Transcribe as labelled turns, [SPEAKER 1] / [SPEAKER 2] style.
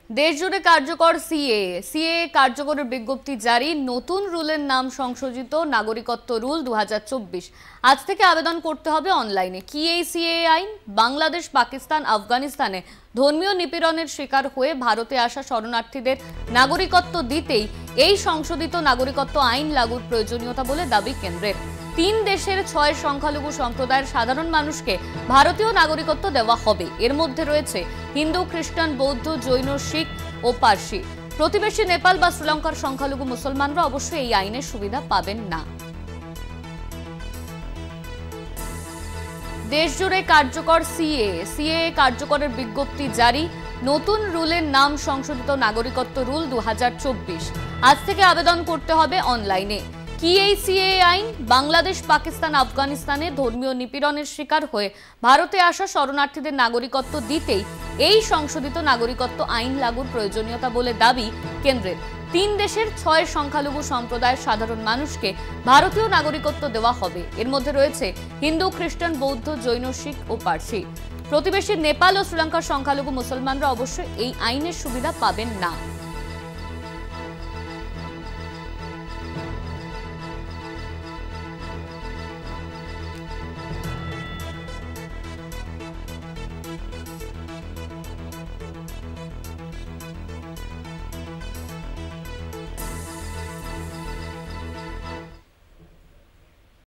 [SPEAKER 1] দেশজুড়ে কার্যকর সিএএ কার্যকরের বিজ্ঞপ্তি জারি। নতুন রুলের নাম সংশোধিত নাগরিকত্ব রুল 2024। আজ থেকে আবেদন করতে হবে অনলাইনে। কি এই সিএএ আইন? বাংলাদেশ, পাকিস্তান, আফগানিস্তানে ধর্মীয় নিপীড়নের শিকার হয়ে ভারতে আসা শরণার্থীদের নাগরিকত্ব দিতেই এই সংশোধিত নাগরিকত্ব আইন লাগুর প্রয়োজনীয়তা বলে দাবি কেন্দ্রের। 3 দেশের 6 সংখ্যালঘু সম্প্রদায়ের সাধারণ মানুষকে ভারতীয় নাগরিকত্ব দেওয়া হবে। এর মধ্যে রয়েছে হিন্দু, খ্রিস্টান, বৌদ্ধ, জৈন, শিখ ও পার্সি। প্রতিবেশী নেপাল বা শ্রীলঙ্কার সংখ্যালঘু মুসলমানরা অবশ্যই এই আইনের সুবিধা পাবেন না। দেশজুড়ে কার্যকর সিএএ কার্যকরের বিজ্ঞপ্তি জারি। নতুন রুলের নাম সংশোধিত নাগরিকত্ব রুল 2024। আজ থেকে আবেদন করতে হবে অনলাইনে। কি এই সিএএ আইন? বাংলাদেশ, পাকিস্তান, আফগানিস্তানে ধর্মীয় নিপীড়নের শিকার হয়ে ভারতে আসা শরণার্থীদের নাগরিকত্ব দিতেই এই সংশোধিত নাগরিকত্ব আইন লাগুর প্রয়োজনীয়তা বলে দাবি কেন্দ্রের। 3 দেশের 6 সংখ্যালঘু সম্প্রদায়ের সাধারণ মানুষকে ভারতীয় নাগরিকত্ব দেওয়া হবে। এর মধ্যে রয়েছে হিন্দু, খ্রিস্টান, বৌদ্ধ, জৈন, শিখ ও পার্সি। প্রতিবেশী নেপাল ও শ্রীলঙ্কার সংখ্যালঘু মুসলমানরা অবশ্যই এই আইনের সুবিধা পাবেন না।